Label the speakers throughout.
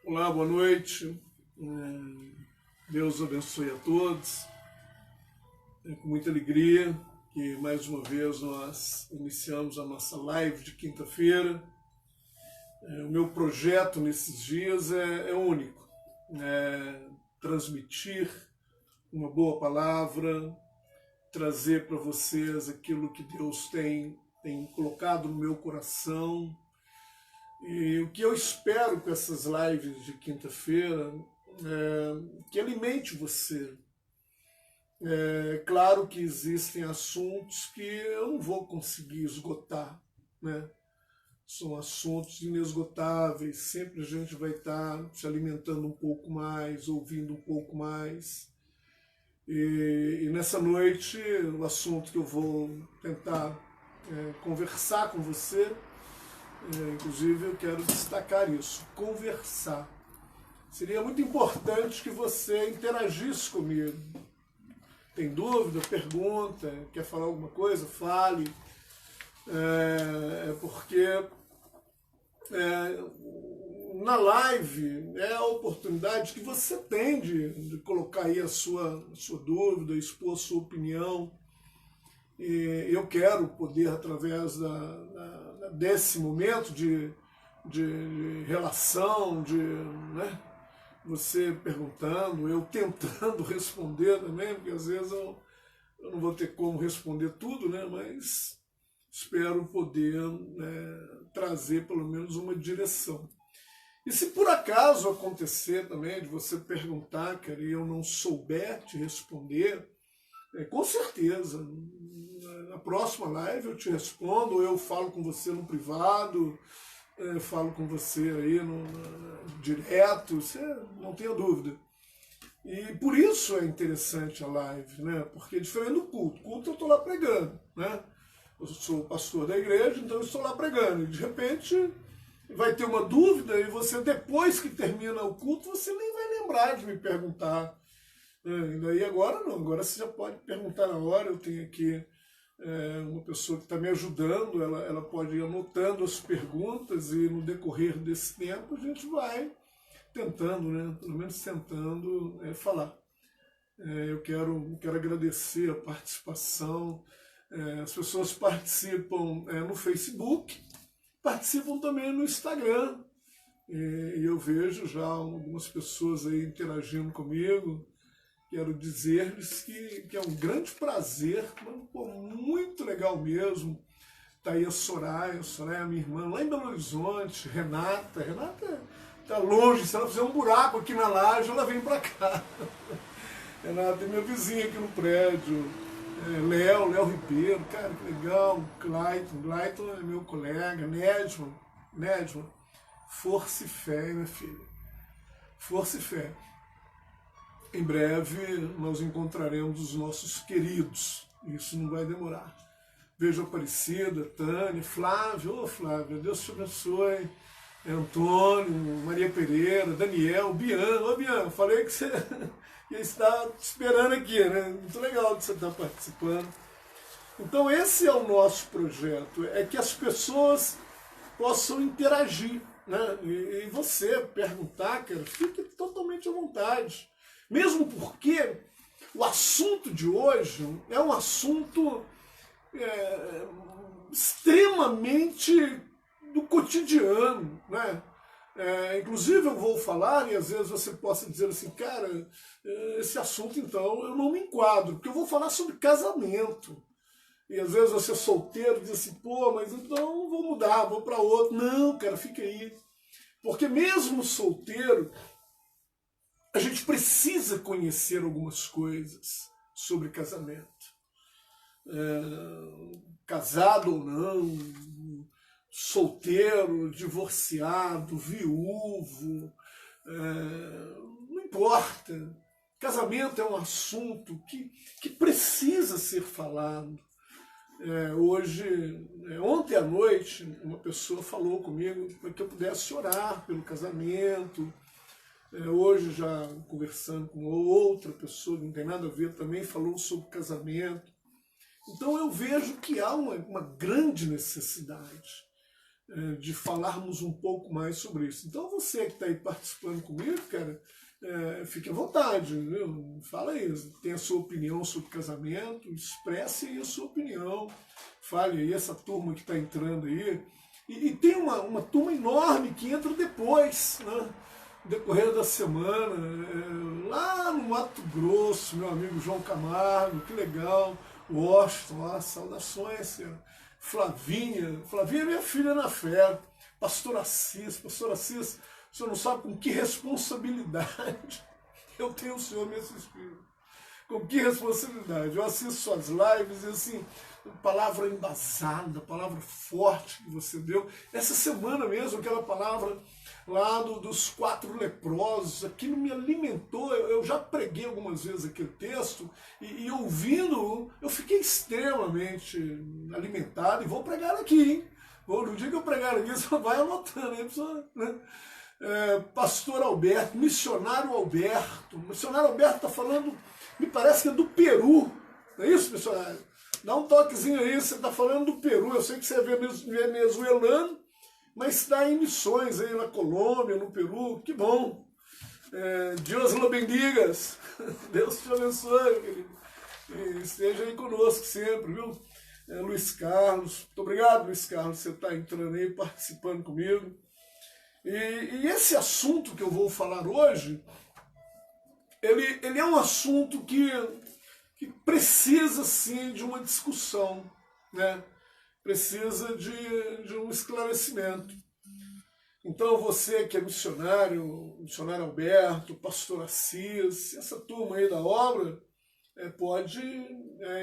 Speaker 1: Olá, boa noite. Deus abençoe a todos. É com muita alegria que mais uma vez nós iniciamos a nossa live de quinta-feira. O meu projeto nesses dias é único. Transmitir uma boa palavra, trazer para vocês aquilo que Deus tem colocado no meu coração. E o que eu espero com essas lives de quinta-feira é que alimente você. É claro que existem assuntos que eu não vou conseguir esgotar, né? São assuntos inesgotáveis, sempre a gente vai estar se alimentando um pouco mais, ouvindo um pouco mais. E nessa noite, o assunto que eu vou tentar conversar com você, inclusive eu quero destacar isso, conversar. Seria muito importante que você interagisse comigo. Tem dúvida, pergunta, quer falar alguma coisa, fale. Porque na live é a oportunidade que você tem de colocar aí a sua dúvida, expor a sua opinião. E eu quero poder, através desse momento de relação, né, você perguntando, eu tentando responder também, porque às vezes eu não vou ter como responder tudo, né, mas espero poder trazer pelo menos uma direção. E se por acaso acontecer também de você perguntar, cara, e eu não souber te responder, com certeza, na próxima live eu te respondo, ou eu falo com você no privado, falo com você aí direto, você não tenha dúvida. E por isso é interessante a live, né? Porque é diferente do culto. Culto eu estou lá pregando, né? Eu sou pastor da igreja, então eu estou lá pregando. E de repente vai ter uma dúvida e você, depois que termina o culto, você nem vai lembrar de me perguntar. E daí agora não, agora você já pode perguntar na hora. Eu tenho aqui uma pessoa que está me ajudando, ela pode ir anotando as perguntas e no decorrer desse tempo a gente vai tentando, né, pelo menos tentando falar. Eu quero agradecer a participação. As pessoas participam no Facebook, participam também no Instagram. E eu vejo já algumas pessoas aí interagindo comigo. Quero dizer-lhes que é um grande prazer, muito legal mesmo. Está aí a Soraya, minha irmã, lá em Belo Horizonte, Renata está longe, se ela fizer um buraco aqui na laje, ela vem para cá. Renata é minha vizinha aqui no prédio. Léo Ribeiro, cara, que legal. Clayton é meu colega. Nedman, força e fé, minha filha. Força e fé. Em breve nós encontraremos os nossos queridos, isso não vai demorar. Vejo Aparecida, Tânia, Flávio, Flávio, Deus te abençoe, Antônio, Maria Pereira, Daniel, Bian, Bian, falei que você ia estar esperando aqui, né? Muito legal de você estar participando. Então esse é o nosso projeto, é que as pessoas possam interagir, né? E você perguntar, cara, fique totalmente à vontade. Mesmo porque o assunto de hoje é um assunto extremamente do cotidiano, né? Inclusive eu vou falar, e às vezes você possa dizer assim, cara, esse assunto então eu não me enquadro, porque eu vou falar sobre casamento. E às vezes você é solteiro diz assim, pô, mas então vou mudar, vou para outro. Não, cara, fica aí. Porque mesmo solteiro, a gente precisa conhecer algumas coisas sobre casamento. Casado ou não, solteiro, divorciado, viúvo, não importa. Casamento é um assunto que precisa ser falado. Ontem à noite, uma pessoa falou comigo para que eu pudesse orar pelo casamento. Hoje, já conversando com outra pessoa que não tem nada a ver, também falou sobre casamento. Então eu vejo que há uma grande necessidade de falarmos um pouco mais sobre isso. Então você que está aí participando comigo, cara, fique à vontade, viu? Fala aí, tem a sua opinião sobre casamento, expresse aí a sua opinião, fale aí, essa turma que está entrando aí. E tem uma turma enorme que entra depois, né? No decorrer da semana, lá no Mato Grosso, meu amigo João Camargo, que legal, Washington, lá, saudações, Flavinha é minha filha na fé, pastor Assis, o senhor não sabe com que responsabilidade eu tenho o senhor me assistindo. Com que responsabilidade. Eu assisto suas lives e assim, palavra embasada, palavra forte que você deu. Essa semana mesmo, aquela palavra lá dos 4 leprosos, aquilo me alimentou. Eu já preguei algumas vezes aquele texto e ouvindo, eu fiquei extremamente alimentado e vou pregar aqui, hein? No dia que eu pregar aqui, você vai anotando aí, né? Pastor Alberto, missionário Alberto está falando, me parece que é do Peru, não é isso, missionário? Dá um toquezinho aí, você está falando do Peru, eu sei que você é venezuelano, mas está em missões aí na Colômbia, no Peru, que bom. Deus lo bendigas, Deus te abençoe, querido. E esteja aí conosco sempre, viu? Luiz Carlos, muito obrigado, Luiz Carlos, você está entrando aí, participando comigo. E esse assunto que eu vou falar hoje, ele é um assunto que precisa, sim, de uma discussão, né? Precisa de um esclarecimento. Então, você que é missionário Alberto, pastor Assis, essa turma aí da obra, pode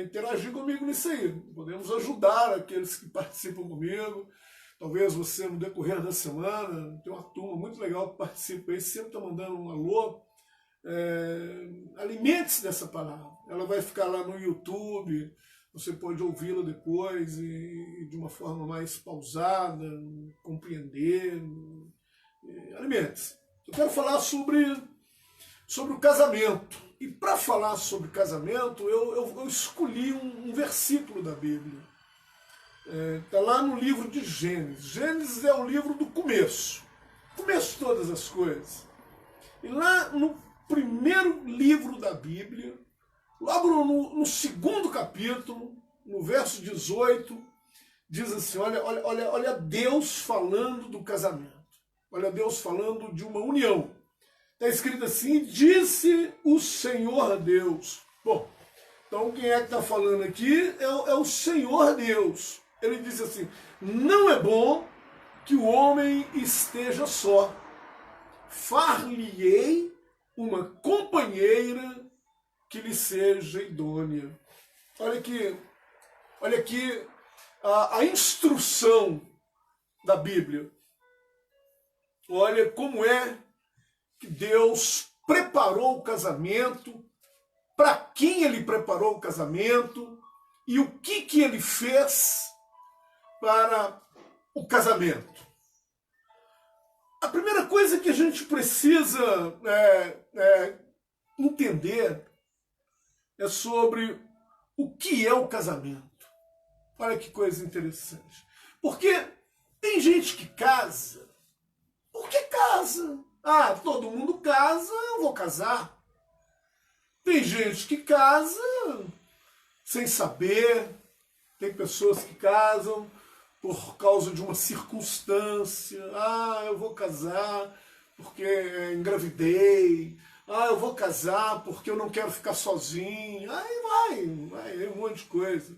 Speaker 1: interagir comigo nisso aí. Podemos ajudar aqueles que participam comigo. Talvez você, no decorrer da semana, tem uma turma muito legal que participa aí, sempre está mandando um alô. Alimente-se dessa palavra. Ela vai ficar lá no YouTube, você pode ouvi-la depois e de uma forma mais pausada, compreender. Alimente-se. Eu quero falar sobre o casamento. E para falar sobre casamento, eu escolhi um versículo da Bíblia. Está lá no livro de Gênesis. Gênesis é o livro do começo de todas as coisas. E lá no primeiro livro da Bíblia, logo no 2º capítulo, no verso 18, diz assim, olha Deus falando do casamento. Olha Deus falando de uma união. Está escrito assim, disse o Senhor Deus. Bom, então quem é que está falando aqui é o Senhor Deus. Ele diz assim, não é bom que o homem esteja só. Far-lhe-ei uma companheira que lhe seja idônea. Olha aqui a instrução da Bíblia. Olha como é que Deus preparou o casamento, para quem ele preparou o casamento e o que ele fez para o casamento. A primeira coisa que a gente precisa entender é sobre o que é o casamento. Olha que coisa interessante. Porque tem gente que casa. Por que casa? Ah, todo mundo casa, eu vou casar. Tem gente que casa sem saber. Tem pessoas que casam por causa de uma circunstância. Ah, eu vou casar porque engravidei. Ah, eu vou casar porque eu não quero ficar sozinho. Aí vai um monte de coisa.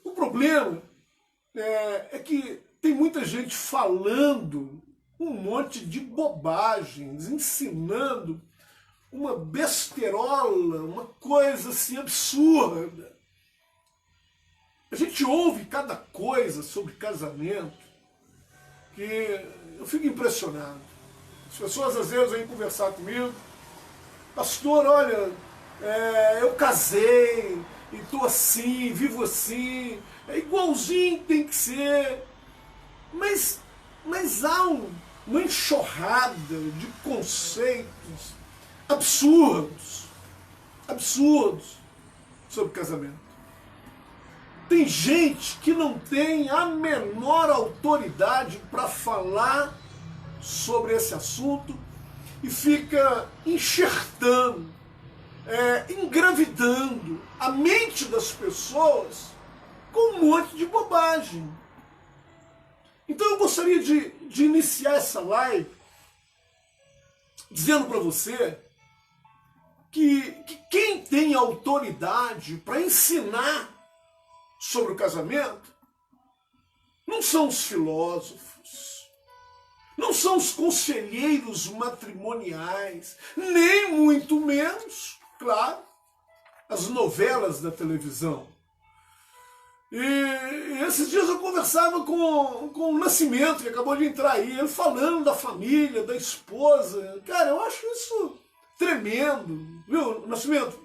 Speaker 1: O problema é que tem muita gente falando um monte de bobagens, ensinando uma besterola, uma coisa assim absurda. A gente ouve cada coisa sobre casamento que eu fico impressionado. As pessoas às vezes vêm conversar comigo, pastor, olha, eu casei, e estou assim, vivo assim, é igualzinho tem que ser, mas há uma enxurrada de conceitos absurdos sobre casamento. Tem gente que não tem a menor autoridade para falar sobre esse assunto e fica enxertando, engravidando a mente das pessoas com um monte de bobagem. Então eu gostaria de iniciar essa live dizendo para você que quem tem autoridade para ensinar sobre o casamento não são os filósofos, não são os conselheiros matrimoniais, nem muito menos, claro, as novelas da televisão. E esses dias eu conversava com o Nascimento, que acabou de entrar aí, ele falando da família, da esposa. Cara, eu acho isso tremendo, viu, Nascimento?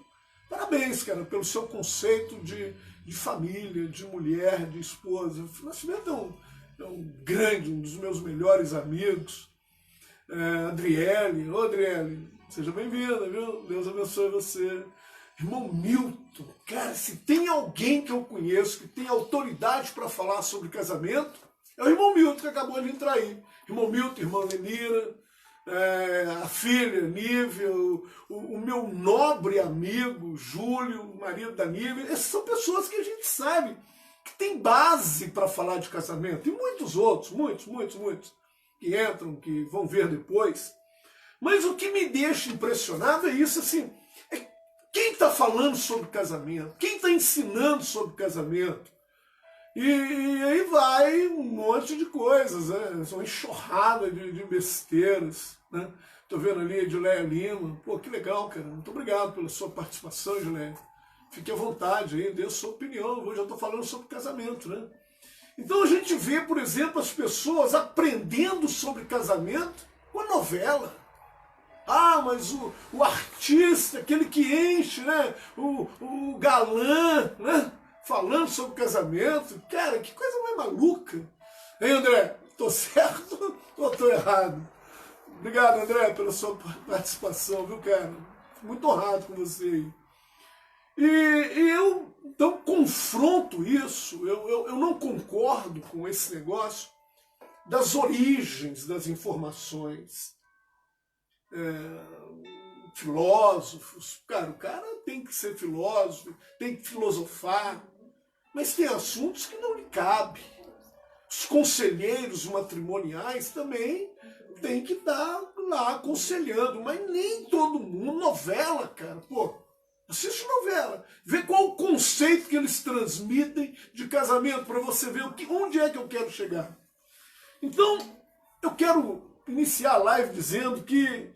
Speaker 1: Parabéns, cara, pelo seu conceito de família, de mulher, de esposa. O Nascimento é um grande, um dos meus melhores amigos. Adriele, Adriele, seja bem-vinda, viu? Deus abençoe você. Irmão Milton, cara, se tem alguém que eu conheço que tem autoridade para falar sobre casamento, é o irmão Milton que acabou de entrar aí. Irmão Milton, irmã Lenira, a filha Nívia, o meu nobre amigo Júlio, o marido da Nívia. Essas são pessoas que a gente sabe que tem base para falar de casamento. E muitos outros, muitos, que entram, que vão ver depois. Mas o que me deixa impressionado é isso, assim, quem está falando sobre casamento? Quem está ensinando sobre casamento? E aí vai um monte de coisas, né? Uma enxurrada de besteiras. Né? Tô vendo ali a Edileia Lima. Pô, que legal, cara. Muito obrigado pela sua participação, Edileia. Fique à vontade aí, dê a sua opinião. Eu já estou falando sobre casamento, né? Então a gente vê, por exemplo, as pessoas aprendendo sobre casamento com a novela. Ah, mas o artista, aquele que enche, né? O galã, né? Falando sobre casamento. Cara, que coisa mais maluca. Hein, André? Tô certo ou tô errado? Obrigado, André, pela sua participação, viu, cara? Muito honrado com você aí. E eu, então, confronto isso. Eu não concordo com esse negócio das origens das informações. Filósofos, cara, o cara tem que ser filósofo, tem que filosofar, mas tem assuntos que não lhe cabem. Os conselheiros matrimoniais também tem que estar lá aconselhando, mas nem todo mundo. Novela, cara, pô, assiste novela, vê qual o conceito que eles transmitem de casamento para você ver onde é que eu quero chegar. Então, eu quero iniciar a live dizendo que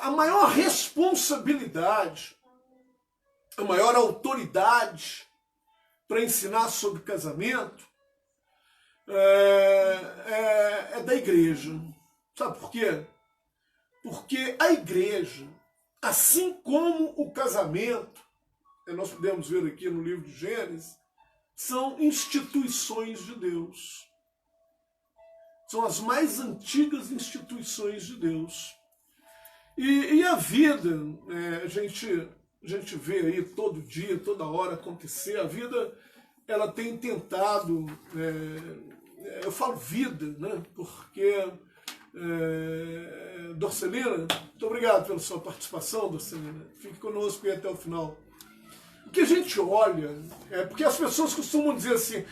Speaker 1: a maior responsabilidade, a maior autoridade para ensinar sobre casamento é da igreja. Sabe por quê? Porque a igreja, assim como o casamento, nós podemos ver aqui no livro de Gênesis, são instituições de Deus. São as mais antigas instituições de Deus. E a vida, a gente vê aí todo dia, toda hora acontecer, a vida ela tem tentado, eu falo vida, né? Porque, Dorcelina, muito obrigado pela sua participação, Dorcelina, fique conosco aí até o final. O que a gente olha, porque as pessoas costumam dizer assim,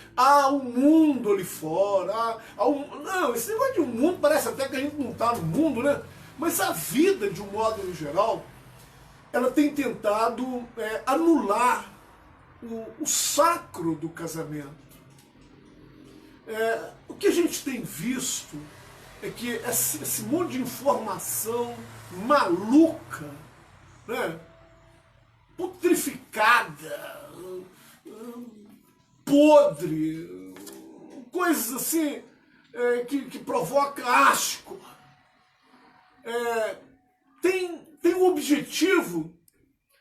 Speaker 1: o mundo ali fora, não, esse negócio de um mundo parece até que a gente não está no mundo, né? Mas a vida, de um modo em geral, ela tem tentado anular o sacro do casamento. O que a gente tem visto é que esse monte de informação maluca, né, putrificada, podre, coisas assim que provoca asco, tem o objetivo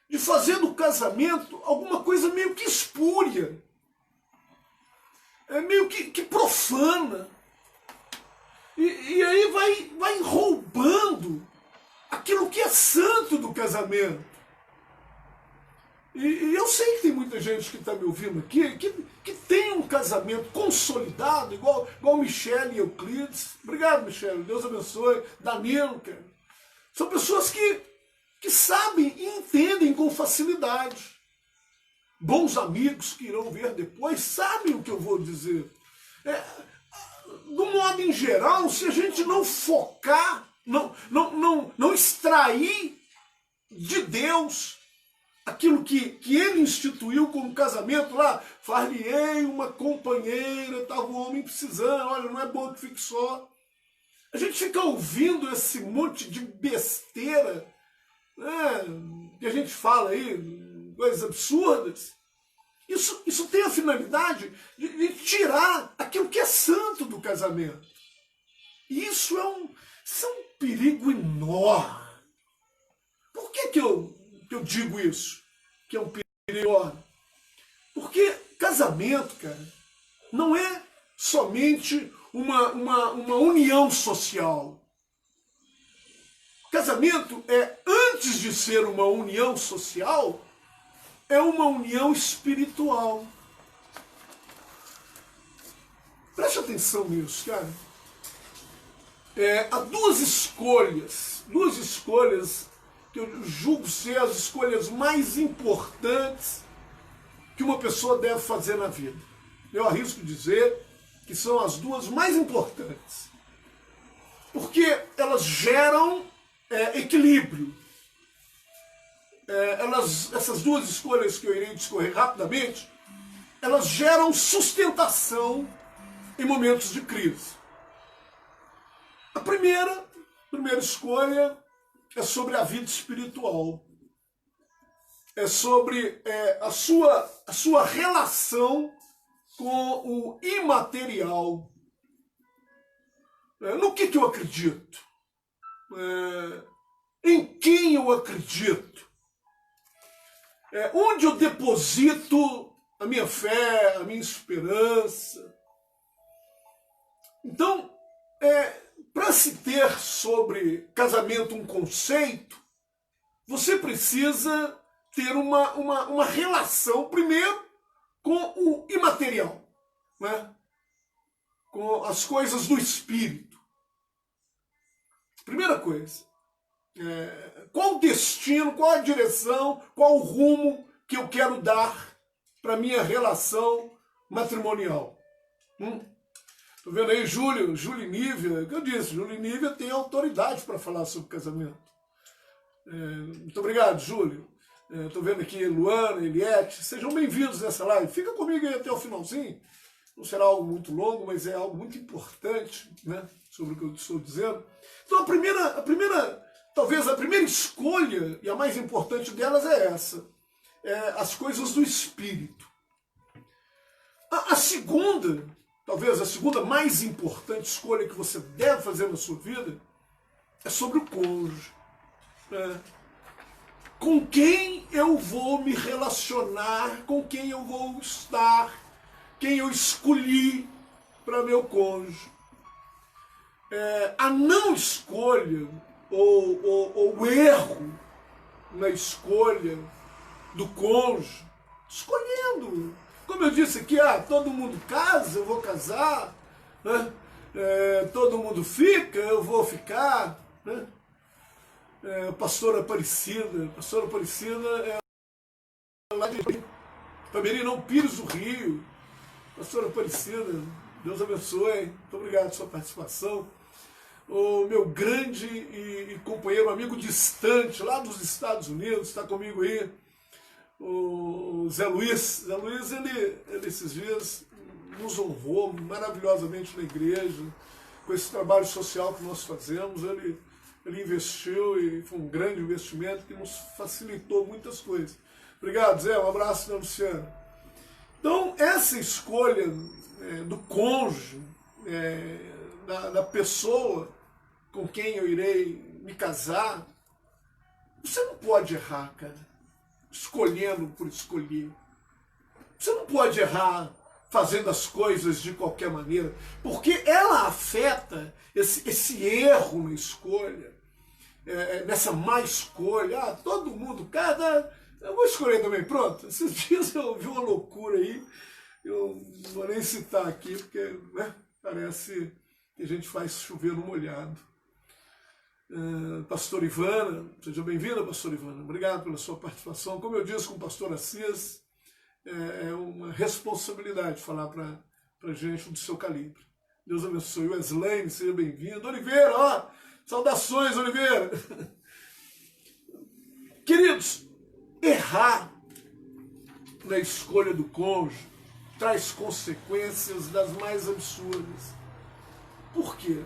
Speaker 1: de fazer do casamento alguma coisa meio que espúria, meio que profana. E aí vai roubando aquilo que é santo do casamento. E eu sei que tem muita gente que está me ouvindo aqui que tem um casamento consolidado, igual Michele e Euclides. Obrigado, Michele. Deus abençoe. Danilo, cara. São pessoas que sabem e entendem com facilidade. Bons amigos que irão ver depois sabem o que eu vou dizer. Do modo em geral, se a gente não focar, não extrair de Deus aquilo que ele instituiu como casamento lá, far-lhe-ei uma companheira, estava o homem precisando, olha, não é bom que fique só. A gente fica ouvindo esse monte de besteira, né, que a gente fala aí, coisas absurdas. Isso tem a finalidade de tirar aquilo que é santo do casamento. E isso é um perigo enorme. Por que eu digo isso? Que é um perigo enorme? Porque casamento, cara, não é somente uma união social. Casamento antes de ser uma união social, é uma união espiritual. Preste atenção nisso, cara. Há duas escolhas que eu julgo ser as escolhas mais importantes que uma pessoa deve fazer na vida. Eu arrisco dizer que são as duas mais importantes. Porque elas geram equilíbrio. Essas duas escolhas que eu irei discorrer rapidamente, elas geram sustentação em momentos de crise. A primeira escolha é sobre a vida espiritual. É sobre a sua relação com o imaterial. No que eu acredito? Em quem eu acredito? Onde eu deposito a minha fé, a minha esperança. Então, para se ter sobre casamento um conceito, você precisa ter uma relação, primeiro, com o imaterial, né? Com as coisas do espírito. Primeira coisa. Qual o destino, qual a direção, qual o rumo que eu quero dar para a minha relação matrimonial? Estou vendo aí Júlio e Nívia, que eu disse, Júlio e Nívia tem autoridade para falar sobre casamento. Muito obrigado, Júlio. Estou vendo aqui Luana, Eliette, sejam bem-vindos nessa live. Fica comigo aí até o finalzinho. Não será algo muito longo, mas é algo muito importante, né, sobre o que eu estou dizendo. Então talvez a primeira escolha, e a mais importante delas é essa. As coisas do espírito. A segunda, talvez a segunda mais importante escolha que você deve fazer na sua vida, é sobre o cônjuge. Com quem eu vou me relacionar, com quem eu vou estar, quem eu escolhi para meu cônjuge. A não escolha, ou o erro na escolha do cônjuge, escolhendo. Como eu disse aqui, todo mundo casa, eu vou casar, né? Todo mundo fica, eu vou ficar, né? Pastora Aparecida é lá de Pamerinão Pires do Rio. Pastora Aparecida, Deus abençoe, muito obrigado pela sua participação. O meu grande e companheiro, amigo distante, lá dos Estados Unidos, está comigo aí, o Zé Luiz. Zé Luiz, ele esses dias nos honrou maravilhosamente na igreja, com esse trabalho social que nós fazemos. Ele investiu e foi um grande investimento que nos facilitou muitas coisas. Obrigado, Zé, um abraço da Luciana. Então, essa escolha do cônjuge, da pessoa com quem eu irei me casar, você não pode errar, cara, escolhendo por escolher. Você não pode errar fazendo as coisas de qualquer maneira, porque ela afeta esse erro na escolha, nessa má escolha. Todo mundo, Eu vou escolher também, pronto. Esses dias eu vi uma loucura aí, eu não vou nem citar aqui, porque né, parece que a gente faz chover no molhado. Pastor Ivana, seja bem-vinda, Pastor Ivana. Obrigado pela sua participação. Como eu disse com o pastor Assis, é uma responsabilidade falar para gente do seu calibre. Deus abençoe. Wesley, seja bem-vindo. Oliveira, ó, saudações, Oliveira. Queridos, errar na escolha do cônjuge traz consequências das mais absurdas. Por quê?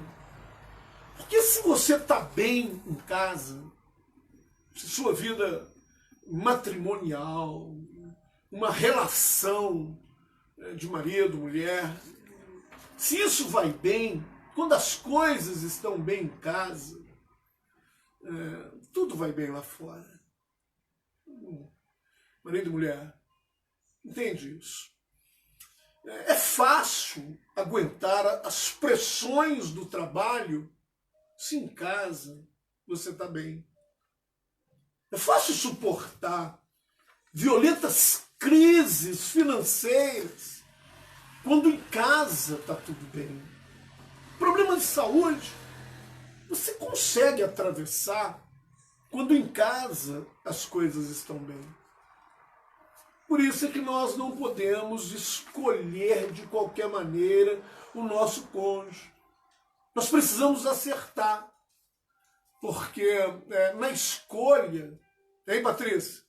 Speaker 1: Porque se você está bem em casa, se sua vida matrimonial, uma relação de marido, mulher, se isso vai bem, quando as coisas estão bem em casa, tudo vai bem lá fora. Marido e mulher, entende isso? É fácil aguentar as pressões do trabalho se em casa você está bem. É fácil suportar violentas crises financeiras quando em casa está tudo bem. Problema de saúde você consegue atravessar quando em casa as coisas estão bem. Por isso é que nós não podemos escolher de qualquer maneira o nosso cônjuge. Nós precisamos acertar, porque na escolha, hein, Patrícia?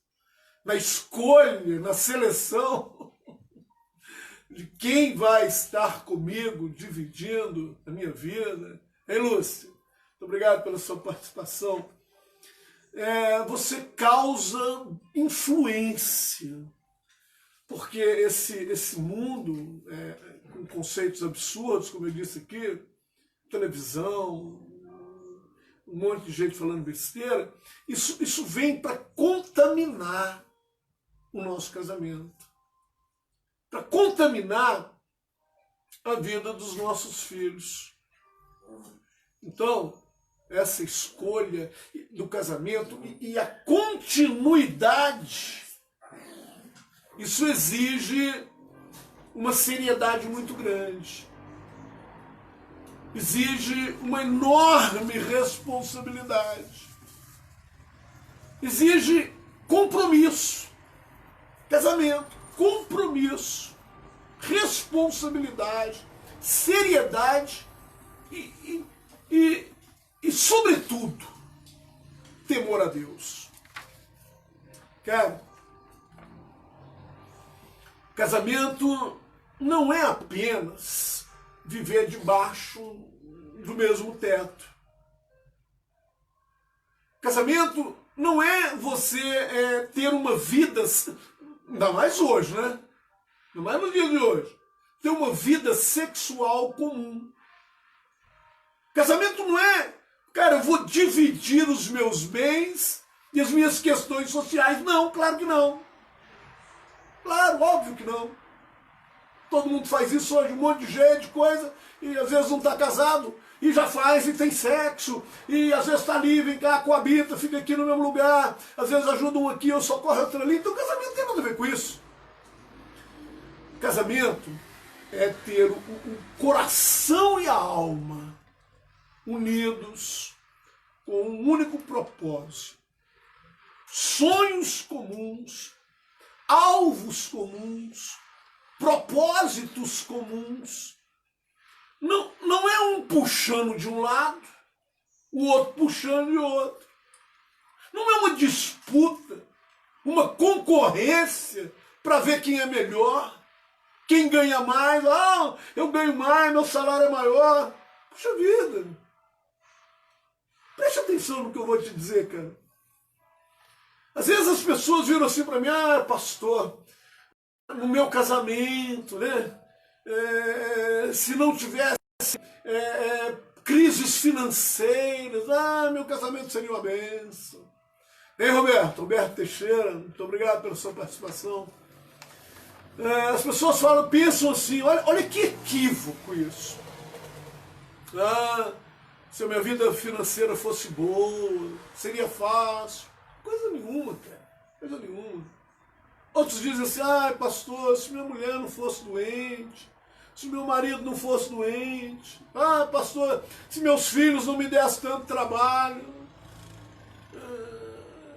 Speaker 1: Na escolha, na seleção de quem vai estar comigo, dividindo a minha vida, hein, Lúcia? Muito obrigado pela sua participação. Você causa influência, porque esse mundo, com conceitos absurdos, como eu disse aqui, televisão, um monte de gente falando besteira, isso vem para contaminar o nosso casamento, para contaminar a vida dos nossos filhos. Então, essa escolha do casamento e a continuidade, isso exige uma seriedade muito grande. Exige uma enorme responsabilidade. Exige compromisso. Casamento, compromisso, responsabilidade, seriedade e sobretudo, temor a Deus. Cara, casamento não é apenas viver debaixo do mesmo teto. Casamento não é você ter uma vida, ainda mais hoje, né? Ainda mais no dia de hoje, ter uma vida sexual comum. Casamento não é, cara, eu vou dividir os meus bens e as minhas questões sociais. Não, claro que não. Claro, óbvio que não. Todo mundo faz isso hoje, um monte de gente, coisa, e às vezes não está casado, e já faz, e tem sexo, e às vezes está ali, vem cá, coabita, fica aqui no mesmo lugar, às vezes ajuda um aqui, eu socorro outro ali. Então casamento tem nada a ver com isso. Casamento é ter o coração e a alma unidos com um único propósito. Sonhos comuns, alvos comuns, propósitos comuns. Não é um puxando de um lado, o outro puxando de outro. Não é uma disputa, uma concorrência para ver quem é melhor, quem ganha mais. Ah, eu ganho mais, meu salário é maior. Puxa vida. Preste atenção no que eu vou te dizer, cara. Às vezes as pessoas viram assim para mim: ah, pastor, no meu casamento, né? Se não tivesse crises financeiras, meu casamento seria uma bênção. Hein, Roberto? Roberto Teixeira, muito obrigado pela sua participação. As pessoas pensam assim: olha que equívoco isso. Se a minha vida financeira fosse boa, seria fácil. Coisa nenhuma, cara. Coisa nenhuma. Outros dizem assim, ai pastor, se minha mulher não fosse doente, se meu marido não fosse doente, ah pastor, se meus filhos não me dessem tanto trabalho.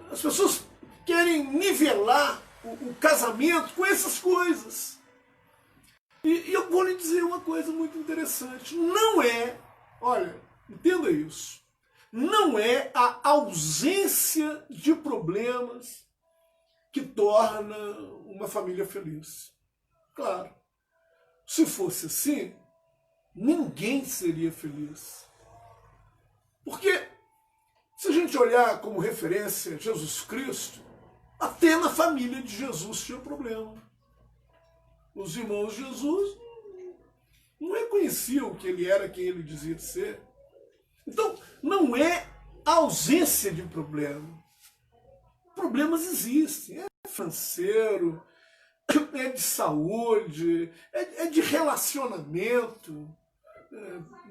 Speaker 1: As pessoas querem nivelar o casamento com essas coisas. E eu vou lhe dizer uma coisa muito interessante. Não é, olha, entenda isso, não é a ausência de problemas que torna uma família feliz. Claro, se fosse assim, ninguém seria feliz. Porque, se a gente olhar como referência Jesus Cristo, até na família de Jesus tinha problema. Os irmãos de Jesus não reconheciam que ele era quem ele dizia ser. Então, não é a ausência de problema. Problemas existem. É financeiro, é de saúde, é de relacionamento,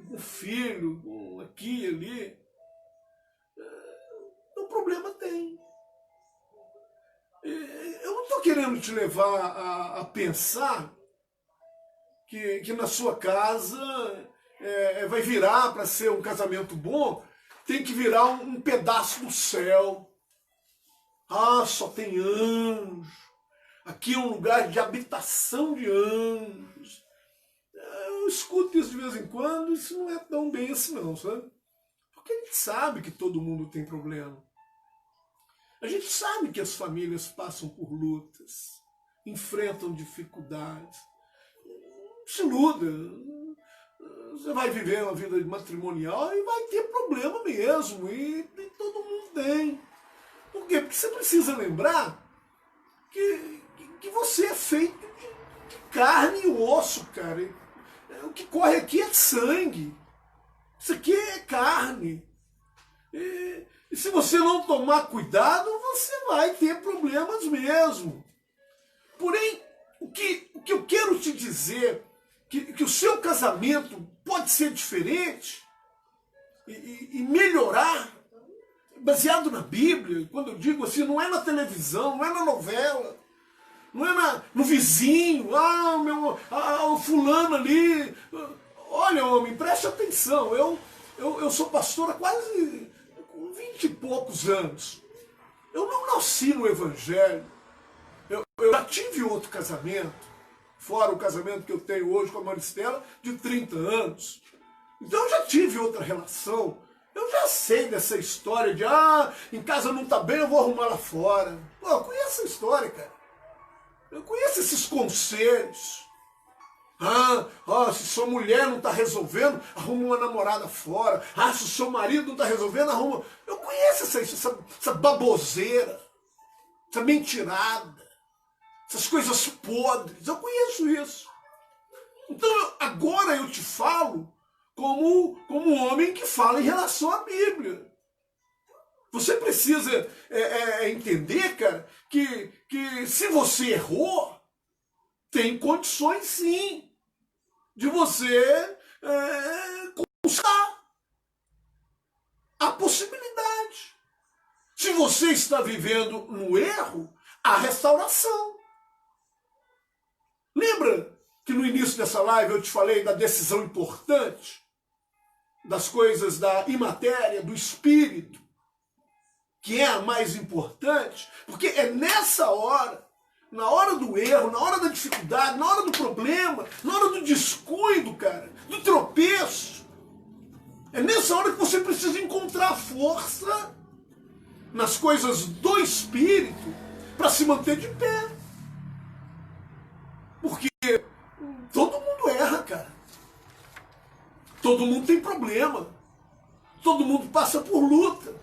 Speaker 1: com filho, com aqui e ali. O problema tem. Eu não estou querendo te levar a pensar que na sua casa vai virar, para ser um casamento bom, tem que virar um pedaço do céu. Ah, só tem anjo. Aqui é um lugar de habitação de anjos. Eu escuto isso de vez em quando, isso não é tão bem assim não, sabe? Porque a gente sabe que todo mundo tem problema. A gente sabe que as famílias passam por lutas, enfrentam dificuldades. Não se iluda. Você vai viver uma vida matrimonial e vai ter problema mesmo. E todo mundo tem. Por quê? Porque você precisa lembrar que você é feito de carne e osso, cara. O que corre aqui é sangue. Isso aqui é carne. E se você não tomar cuidado, você vai ter problemas mesmo. Porém, o que eu quero te dizer, que o seu casamento pode ser diferente e melhorar, baseado na Bíblia. Quando eu digo assim, não é na televisão, não é na novela, não é no vizinho, o fulano ali. Olha, homem, preste atenção, eu sou pastor há quase 20 e poucos anos. Eu não nasci no Evangelho. Eu já tive outro casamento, fora o casamento que eu tenho hoje com a Maristela, de 30 anos. Então eu já tive outra relação. Eu já sei dessa história de, em casa não tá bem, eu vou arrumar lá fora. Pô, eu conheço essa história, cara. Eu conheço esses conselhos. Se sua mulher não está resolvendo, arruma uma namorada fora. Se o seu marido não está resolvendo, arruma... Eu conheço essa baboseira, essa mentirada, essas coisas podres. Eu conheço isso. Então, agora eu te falo como um homem que fala em relação à Bíblia. Você precisa entender, cara, que se você errou, tem condições sim de você conquistar. Há possibilidade. Se você está vivendo no erro, há restauração. Lembra que no início dessa live eu te falei da decisão importante, das coisas da imatéria, do espírito, que é a mais importante? Porque é nessa hora, na hora do erro, na hora da dificuldade, na hora do problema, na hora do descuido, cara, do tropeço. É nessa hora que você precisa encontrar força nas coisas do Espírito para se manter de pé. Porque todo mundo erra, cara. Todo mundo tem problema. Todo mundo passa por luta.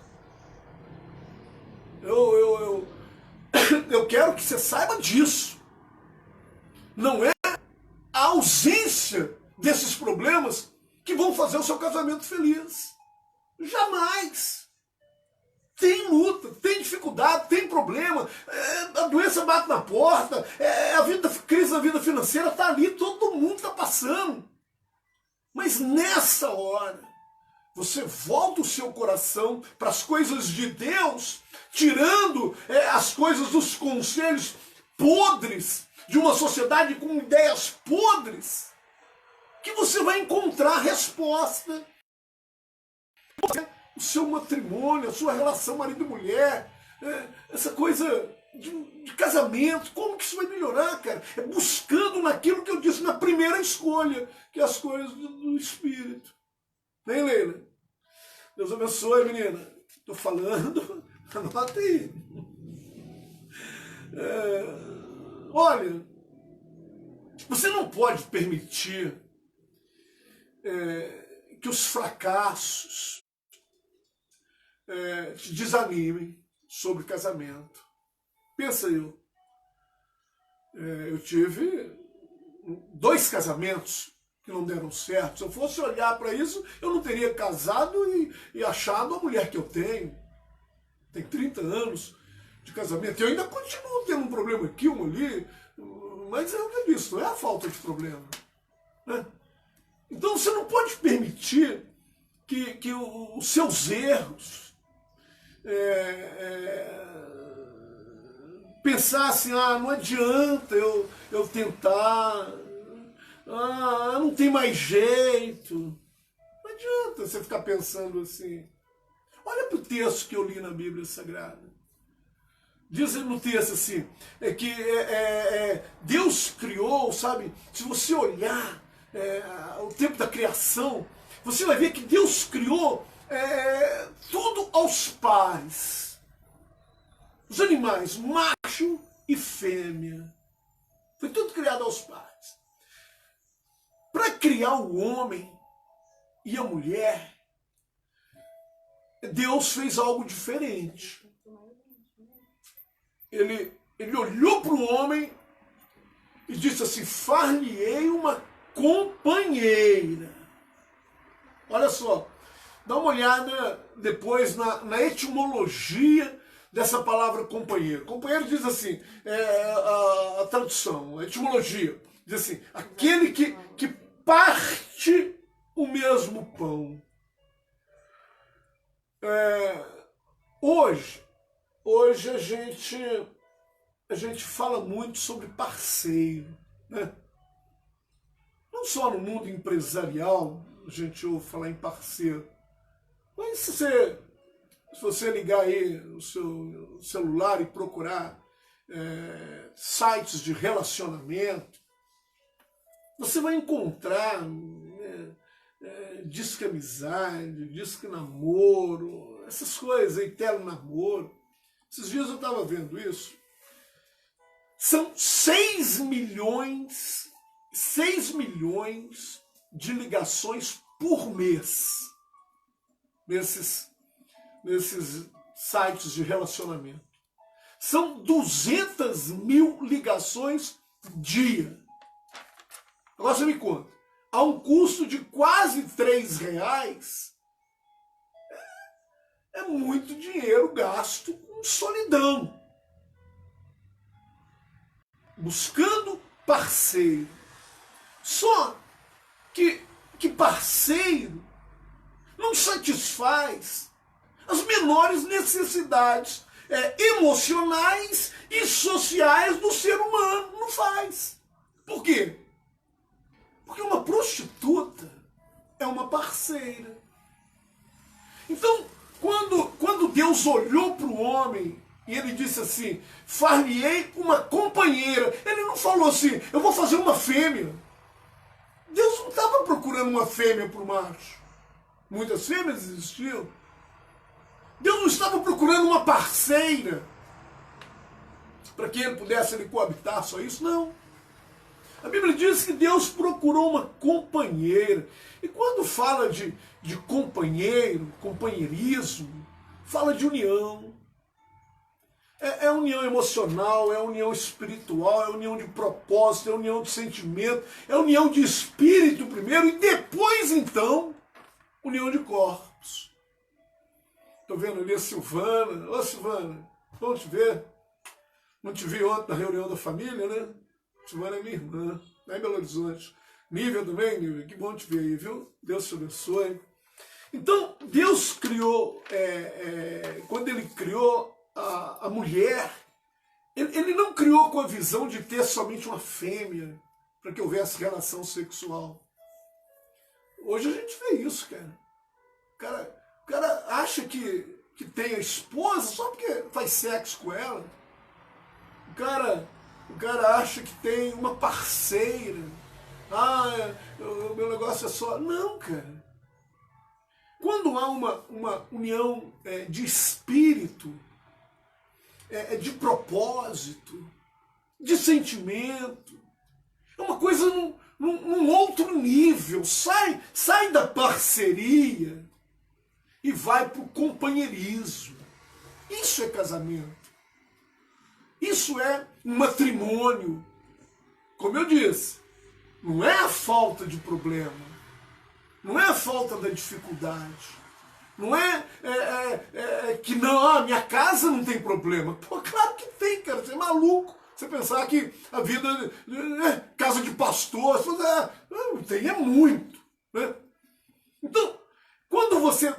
Speaker 1: Eu quero que você saiba disso. Não é a ausência desses problemas que vão fazer o seu casamento feliz. Jamais. Tem luta, tem dificuldade, tem problema, a doença bate na porta, a crise da vida financeira está ali, todo mundo está passando. Mas nessa hora, Você volta o seu coração para as coisas de Deus, tirando as coisas dos conselhos podres de uma sociedade com ideias podres, que você vai encontrar resposta. O seu matrimônio, a sua relação marido e mulher, essa coisa de casamento, como que isso vai melhorar, cara? É buscando naquilo que eu disse na primeira escolha, que é as coisas do Espírito. Né, Leila? Deus abençoe, menina. Estou falando, anota aí. Olha, você não pode permitir que os fracassos te desanimem sobre casamento. Pensa eu. Eu tive 2 casamentos que não deram certo. Se eu fosse olhar para isso, eu não teria casado e achado a mulher que eu tenho. Tem 30 anos de casamento. Eu ainda continuo tendo um problema aqui, um ali, mas é o que eu disse, não é a falta de problema. Né? Então você não pode permitir que os seus erros pensar assim, não adianta eu tentar, não tem mais jeito. Não adianta você ficar pensando assim. Olha para o texto que eu li na Bíblia Sagrada. Diz no texto assim, que Deus criou, sabe? Se você olhar o tempo da criação, você vai ver que Deus criou tudo aos pares. Os animais, macho e fêmea. Foi tudo criado aos pares. Para criar o homem e a mulher, Deus fez algo diferente. Ele olhou para o homem e disse assim, far-lhe-ei uma companheira. Olha só, dá uma olhada depois na etimologia dessa palavra companheiro. Companheiro diz assim, a tradução, a etimologia, diz assim, aquele que parte o mesmo pão. Hoje a gente fala muito sobre parceiro, né? Não só no mundo empresarial a gente ouve falar em parceiro, mas se você ligar aí o seu celular e procurar sites de relacionamento, você vai encontrar disque amizade, disque namoro, essas coisas aí, telenamoro. Esses dias eu estava vendo isso. São 6 milhões de ligações por mês nesses sites de relacionamento. São 200 mil ligações dia. Agora você me conta, a um custo de quase R$3, é muito dinheiro gasto com solidão. Buscando parceiro. Só que parceiro não satisfaz as menores necessidades emocionais e sociais do ser humano. Não faz. Por quê? Porque uma prostituta é uma parceira. Então, quando Deus olhou para o homem e ele disse assim, far-lhe-ei uma companheira, ele não falou assim, eu vou fazer uma fêmea. Deus não estava procurando uma fêmea para o macho. Muitas fêmeas existiam. Deus não estava procurando uma parceira para que ele pudesse coabitar, só isso, não. A Bíblia diz que Deus procurou uma companheira. E quando fala de companheiro, companheirismo, fala de união. É união emocional, é união espiritual, é união de propósito, é união de sentimento, é união de espírito primeiro e depois, então, união de corpos. Estou vendo ali a Silvana. Ô Silvana, bom te ver. Não te vi ontem na reunião da família, né? Silvana é minha irmã, lá em Belo Horizonte. Nívia também, Nívia, que bom te ver aí, viu? Deus te abençoe. Então, Deus criou, quando Ele criou a mulher, Ele não criou com a visão de ter somente uma fêmea para que houvesse relação sexual. Hoje a gente vê isso, cara. O cara acha que tem a esposa só porque faz sexo com ela. O cara acha que tem uma parceira. O meu negócio é só... Não, cara. Quando há uma união de espírito, de propósito, de sentimento, é uma coisa num outro nível. Sai da parceria e vai para o companheirismo. Isso é casamento. Isso é um matrimônio. Como eu disse, não é a falta de problema, não é a falta da dificuldade, não é que não, minha casa não tem problema. Pô, claro que tem, cara, você é maluco. Você pensar que a vida casa de pastor, não tem, é muito. Né? Então, quando você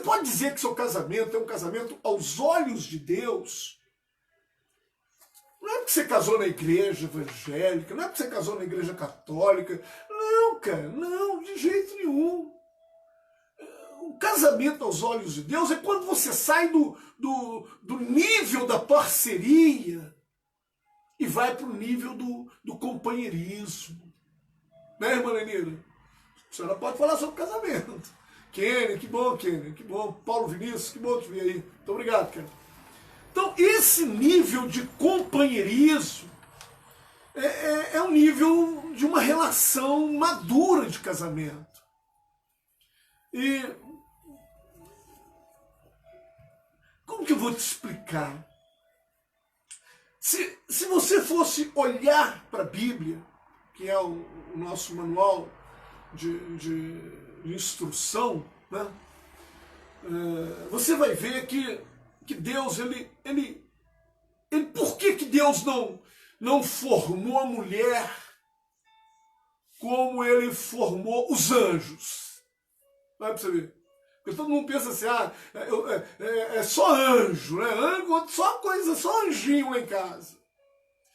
Speaker 1: pode dizer que seu casamento é um casamento aos olhos de Deus, não é porque você casou na igreja evangélica, não é porque você casou na igreja católica, não, cara, não, de jeito nenhum. O casamento aos olhos de Deus é quando você sai do nível da parceria e vai para o nível do companheirismo. Né, irmã Lenira? A senhora pode falar sobre casamento. Kenny, que bom, Kenny, que bom. Paulo Vinícius, que bom te ver aí. Muito obrigado, Kenny. Então, esse nível de companheirismo é um nível de uma relação madura de casamento. E como que eu vou te explicar? Se você fosse olhar para a Bíblia, que é o nosso manual de instrução, né? Você vai ver que Deus, por que Deus não formou a mulher como Ele formou os anjos? Vai para você ver. Porque todo mundo pensa assim, é só anjo, né? Só anjinho lá em casa.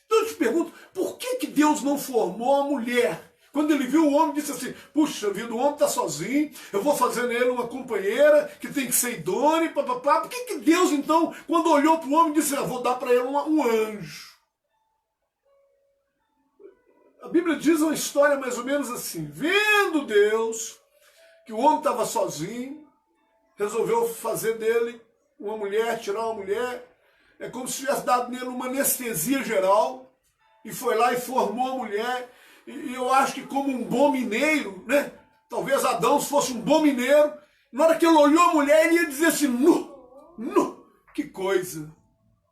Speaker 1: Então eu te pergunto, por que Deus não formou a mulher? Quando ele viu o homem, disse assim, puxa vida, o homem está sozinho, eu vou fazer nele uma companheira que tem que ser idônea, papapá. Por que Deus, então, quando olhou para o homem, disse, vou dar para ele um anjo? A Bíblia diz uma história mais ou menos assim, vendo Deus que o homem estava sozinho, resolveu fazer dele uma mulher, tirar uma mulher, é como se tivesse dado nele uma anestesia geral, e foi lá e formou a mulher. E eu acho que como um bom mineiro, né? Talvez Adão fosse um bom mineiro. Na hora que ele olhou a mulher, ele ia dizer assim, nu, que coisa.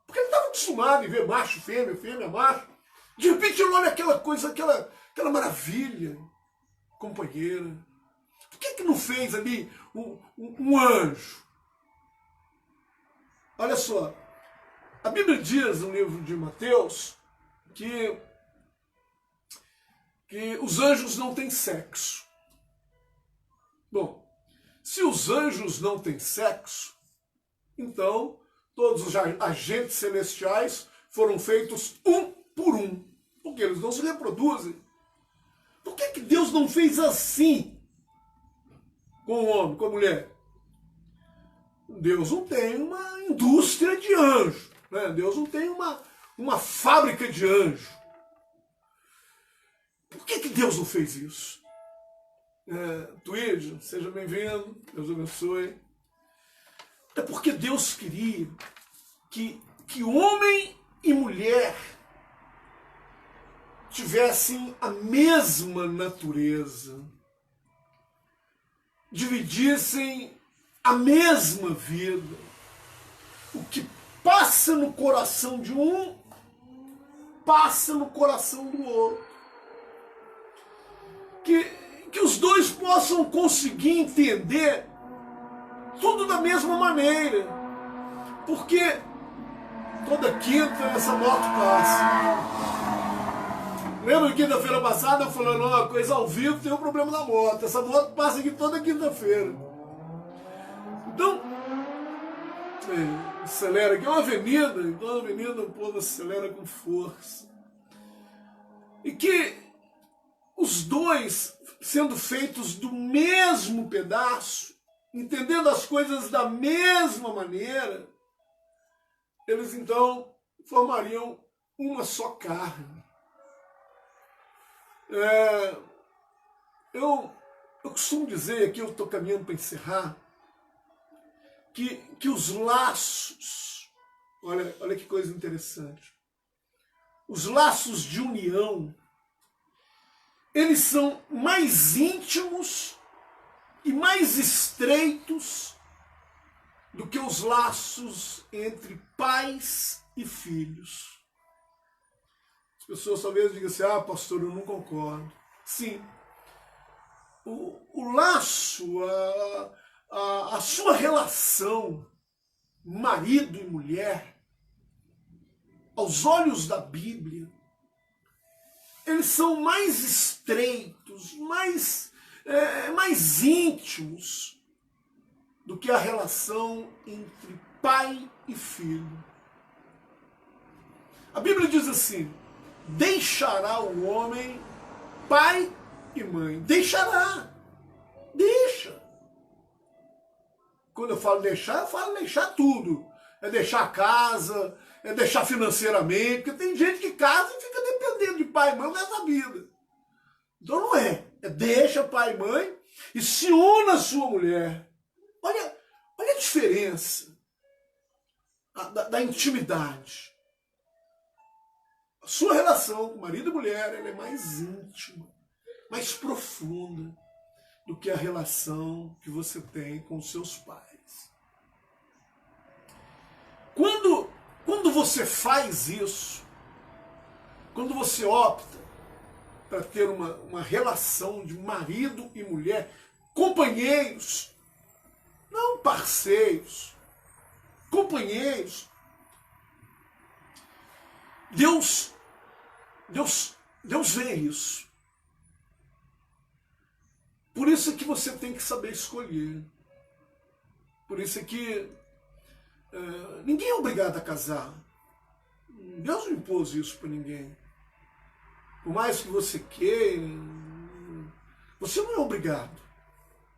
Speaker 1: Porque ele estava acostumado em ver macho, fêmea, macho. De repente ele olha aquela coisa, aquela maravilha, companheira. Por que não fez ali um anjo? Olha só, a Bíblia diz no livro de Mateus que os anjos não têm sexo. Bom, se os anjos não têm sexo, então todos os agentes celestiais foram feitos um por um, porque eles não se reproduzem. Por que Deus não fez assim com o homem, com a mulher? Deus não tem uma indústria de anjo, né? Deus não tem uma fábrica de anjo. Por que Deus não fez isso? Tuíde, seja bem-vindo, Deus abençoe. É porque Deus queria que homem e mulher tivessem a mesma natureza, dividissem a mesma vida. O que passa no coração de um, passa no coração do outro. Que os dois possam conseguir entender tudo da mesma maneira. Porque toda quinta essa moto passa. Lembra que quinta-feira passada eu falando, coisa ao vivo tem um problema da moto. Essa moto passa aqui toda quinta-feira. acelera, que é uma avenida, então a avenida o povo acelera com força. E que os dois, sendo feitos do mesmo pedaço, entendendo as coisas da mesma maneira, eles então formariam uma só carne. Eu costumo dizer, aqui eu estou caminhando para encerrar, que os laços, olha que coisa interessante, os laços de união, eles são mais íntimos e mais estreitos do que os laços entre pais e filhos. As pessoas talvez digam assim, pastor, eu não concordo. Sim, o laço, a sua relação, marido e mulher, aos olhos da Bíblia, eles são mais estreitos, mais íntimos do que a relação entre pai e filho. A Bíblia diz assim, deixará o homem pai e mãe. Deixará. Deixa. Quando eu falo deixar tudo. É deixar a casa, é deixar financeiramente, porque tem gente que casa e fica dependendo de pai e mãe nessa vida. Então não é. É deixa pai e mãe e se una a sua mulher. Olha a diferença da intimidade. A sua relação com marido e mulher ela é mais íntima, mais profunda do que a relação que você tem com os seus pais. Quando você faz isso, quando você opta para ter uma relação de marido e mulher, companheiros, não parceiros, companheiros, Deus vê isso. Por isso é que você tem que saber escolher. Por isso é que ninguém é obrigado a casar. Deus não impôs isso para ninguém. Por mais que você queira, você não é obrigado.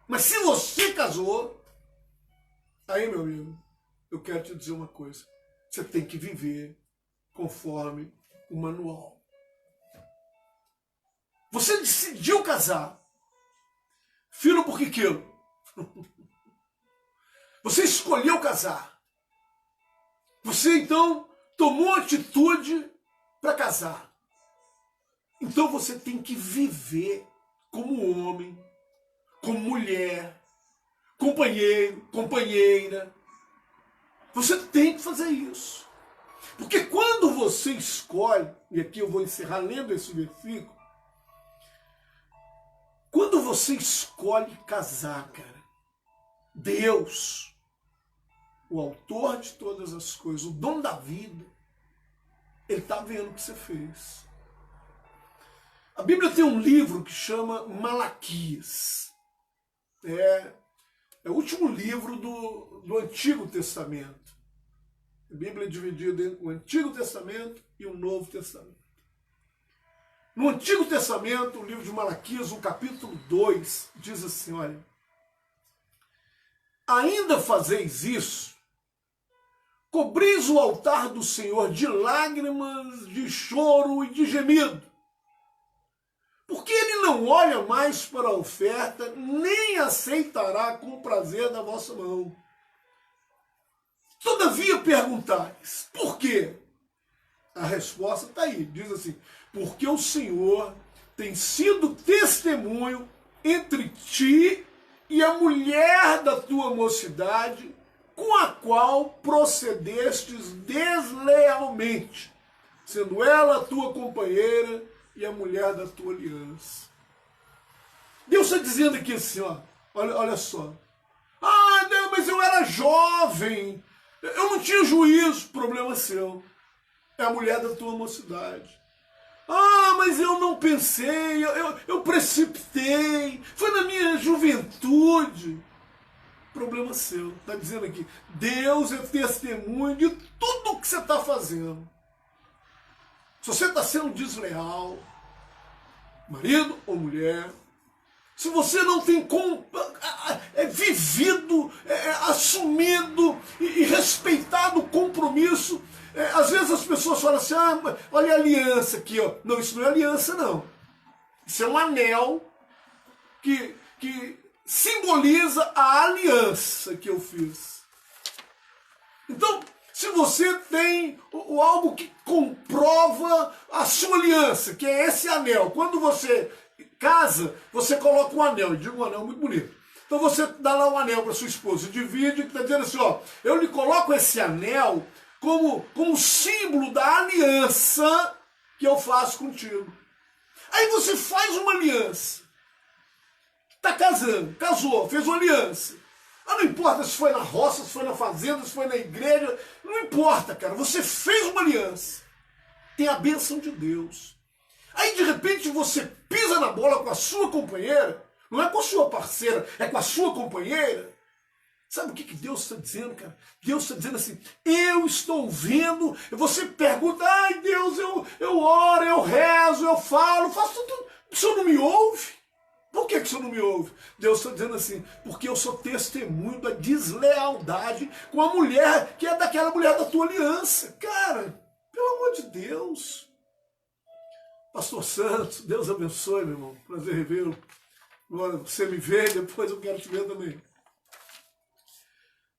Speaker 1: Mas se você casou, aí, meu amigo, eu quero te dizer uma coisa. Você tem que viver conforme o manual. Você decidiu casar. Filho por que quilo? Você escolheu casar. Você então tomou atitude para casar. Então você tem que viver como homem, como mulher, companheiro, companheira. Você tem que fazer isso. Porque quando você escolhe, e aqui eu vou encerrar lendo esse versículo, quando você escolhe casar, cara, Deus, o autor de todas as coisas, o dono da vida, ele está vendo o que você fez. A Bíblia tem um livro que chama Malaquias. É o último livro do Antigo Testamento. A Bíblia é dividida entre o Antigo Testamento e o Novo Testamento. No Antigo Testamento, o livro de Malaquias, o capítulo 2, diz assim, olha, ainda fazeis isso, cobris o altar do Senhor de lágrimas, de choro e de gemido, porque ele não olha mais para a oferta, nem aceitará com prazer da vossa mão. Todavia perguntais, por quê? A resposta está aí, diz assim, porque o Senhor tem sido testemunho entre ti e a mulher da tua mocidade, com a qual procedestes deslealmente, sendo ela a tua companheira e a mulher da tua aliança. Deus está dizendo aqui assim, olha só. Deus, mas eu era jovem, eu não tinha juízo, problema seu. É a mulher da tua mocidade. Mas eu não pensei, eu precipitei, foi na minha juventude. problema seu. Está dizendo aqui, Deus é testemunho de tudo que você está fazendo. Se você está sendo desleal, marido ou mulher, se você não tem vivido, assumido e respeitado o compromisso, às vezes as pessoas falam assim, olha a aliança aqui, ó. Não, isso não é aliança, não. Isso é um anel que simboliza a aliança que eu fiz. Então, se você tem algo que comprova a sua aliança, que é esse anel, quando você casa, você coloca um anel, eu digo um anel muito bonito. Então você dá lá um anel para sua esposa, divide, que está dizendo assim, ó, eu lhe coloco esse anel como símbolo da aliança que eu faço contigo. Aí você faz uma aliança. Está casando, casou, fez uma aliança. Não importa se foi na roça, se foi na fazenda, se foi na igreja, não importa, cara. Você fez uma aliança. Tem a bênção de Deus. Aí, de repente, você pisa na bola com a sua companheira, não é com a sua parceira, é com a sua companheira. Sabe o que Deus está dizendo, cara? Deus está dizendo assim, eu estou vendo, você pergunta, ai Deus, eu oro, eu rezo, eu falo, faço tudo, o Senhor não me ouve? Por que o Senhor não me ouve? Deus está dizendo assim, porque eu sou testemunho da deslealdade com a mulher que é daquela mulher da tua aliança. Cara, pelo amor de Deus. Pastor Santos, Deus abençoe, meu irmão. Prazer revê-lo. Agora você me vê, depois eu quero te ver também.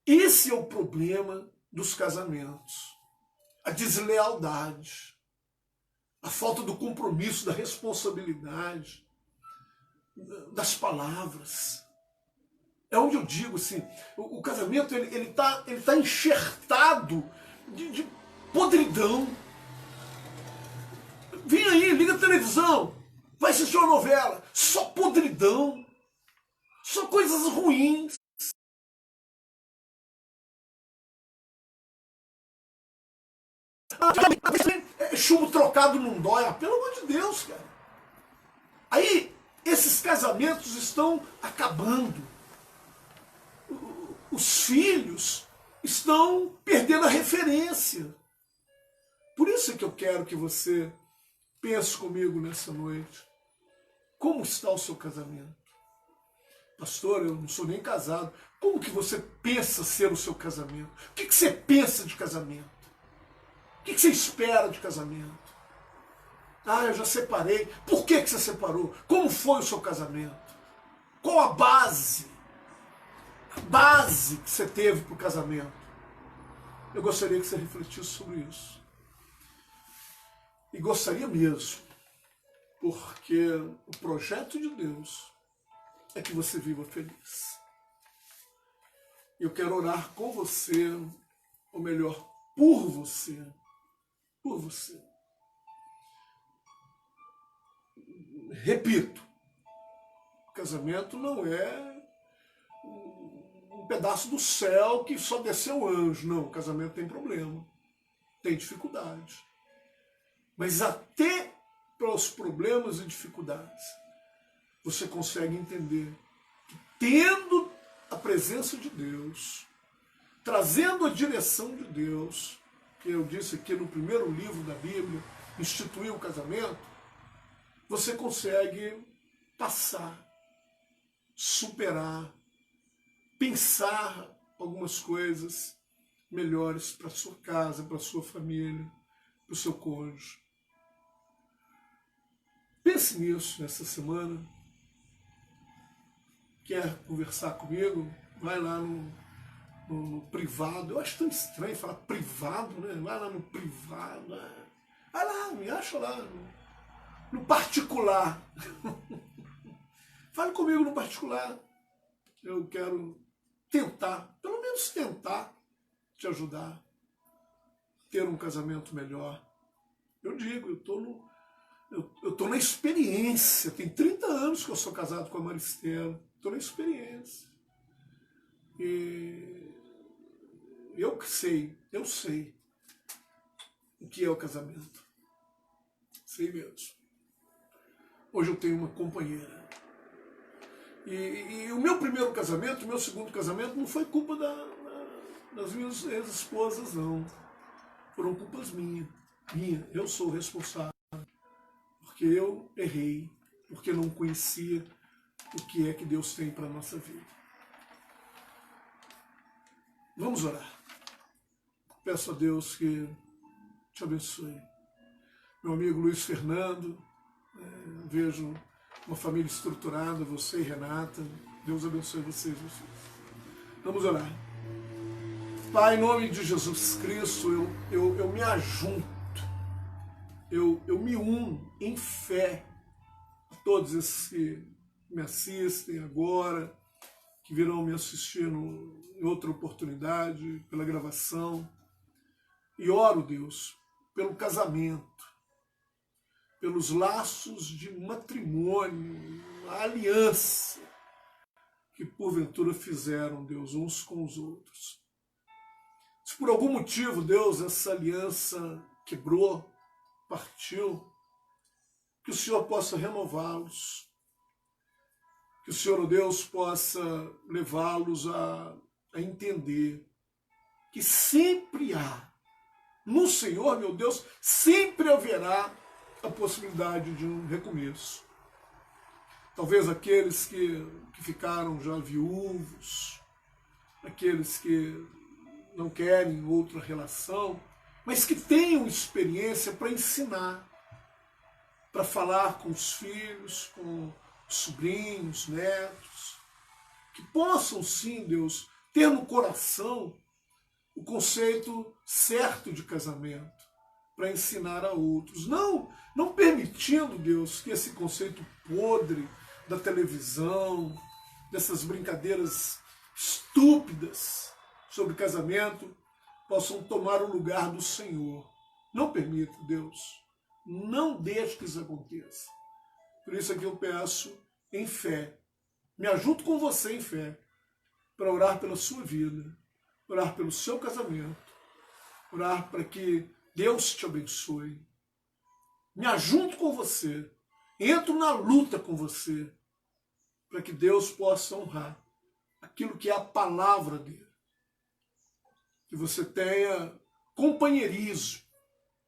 Speaker 1: Esse é o problema dos casamentos. A deslealdade. A falta do compromisso, da responsabilidade, das palavras. É onde eu digo assim, o casamento ele tá enxertado de podridão. Vem aí, liga a televisão, vai assistir uma novela, só podridão, só coisas ruins. Chumbo trocado não dói, pelo amor de Deus, cara. Aí, esses casamentos estão acabando. Os filhos estão perdendo a referência. Por isso é que eu quero que você pense comigo nessa noite. Como está o seu casamento? Pastor, eu não sou nem casado. Como que você pensa ser o seu casamento? O que você pensa de casamento? O que você espera de casamento? Eu já separei. Por que você separou? Como foi o seu casamento? Qual a base? A base que você teve para o casamento? Eu gostaria que você refletisse sobre isso. E gostaria mesmo, porque o projeto de Deus é que você viva feliz. Eu quero orar com você, ou melhor, por você. Por você. Repito, o casamento não é um pedaço do céu que só desceu anjo. Não, o casamento tem problema, tem dificuldade. Mas até para os problemas e dificuldades, você consegue entender que tendo a presença de Deus, trazendo a direção de Deus, que eu disse aqui no primeiro livro da Bíblia, instituir o casamento, você consegue passar, superar, pensar algumas coisas melhores para a sua casa, para a sua família, para o seu cônjuge. Pense nisso nessa semana. Quer conversar comigo? Vai lá no privado. Eu acho tão estranho falar privado, né? Vai lá no privado. Vai lá, me acha lá no particular. Fale comigo no particular. Eu quero tentar, pelo menos tentar, te ajudar. Ter um casamento melhor. Eu digo, eu tô na experiência. Tem 30 anos que eu sou casado com a Maristela. Estou na experiência. E eu sei o que é o casamento. Sei mesmo. Hoje eu tenho uma companheira. E o meu primeiro casamento, o meu segundo casamento, não foi culpa das minhas ex-esposas, não. Foram culpas minhas. Eu sou responsável. Porque eu errei, porque não conhecia o que é que Deus tem para a nossa vida. Vamos orar. Peço a Deus que te abençoe. Meu amigo Luiz Fernando, vejo uma família estruturada, você e Renata. Deus abençoe vocês. Vamos orar. Pai, em nome de Jesus Cristo, eu me ajunto, eu me uno em fé a todos esses que me assistem agora, que virão me assistir em outra oportunidade, pela gravação. E oro, Deus, pelo casamento, pelos laços de matrimônio, a aliança que porventura fizeram, Deus, uns com os outros. Se por algum motivo, Deus, essa aliança quebrou, partiu, que o Senhor possa renová-los, que o Senhor, oh Deus, possa levá-los a entender que sempre há, no Senhor, meu Deus, sempre haverá a possibilidade de um recomeço. Talvez aqueles que ficaram já viúvos, aqueles que não querem outra relação, mas que tenham experiência para ensinar, para falar com os filhos, com sobrinhos, netos, que possam sim, Deus, ter no coração o conceito certo de casamento, para ensinar a outros. Não permitindo, Deus, que esse conceito podre da televisão, dessas brincadeiras estúpidas sobre casamento, possam tomar o lugar do Senhor. Não permita, Deus. Não deixe que isso aconteça. Por isso aqui eu peço em fé. Me ajunto com você em fé para orar pela sua vida, orar pelo seu casamento, orar para que Deus te abençoe. Me ajunto com você, entro na luta com você, para que Deus possa honrar aquilo que é a palavra dele. Que você tenha companheirismo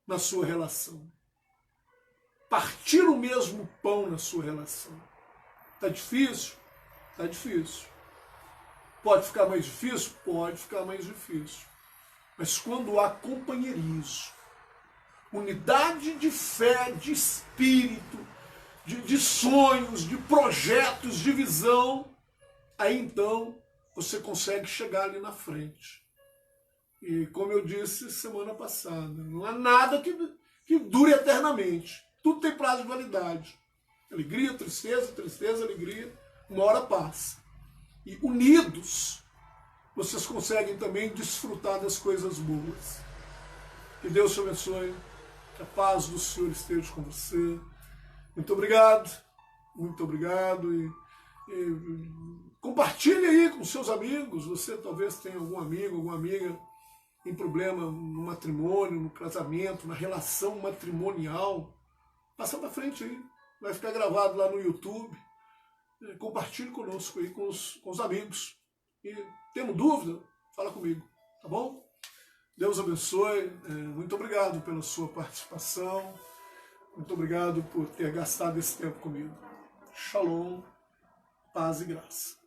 Speaker 1: na sua relação. Partir o mesmo pão na sua relação. Está difícil? Está difícil. Pode ficar mais difícil? Pode ficar mais difícil. Mas quando há companheirismo, unidade de fé, de espírito, de sonhos, de projetos, de visão, aí então você consegue chegar ali na frente. E como eu disse semana passada, não há nada que dure eternamente. Tudo tem prazo de validade. Alegria, tristeza, tristeza, alegria, uma hora passa. E unidos, vocês conseguem também desfrutar das coisas boas. Que Deus te abençoe, que a paz do Senhor esteja com você. Muito obrigado e compartilhe aí com seus amigos. Você talvez tenha algum amigo, alguma amiga em problema no matrimônio, no casamento, na relação matrimonial. Passa para frente aí, vai ficar gravado lá no YouTube. Compartilhe conosco aí, com os amigos. E tendo dúvida, fala comigo, tá bom? Deus abençoe, muito obrigado pela sua participação, muito obrigado por ter gastado esse tempo comigo. Shalom, paz e graça.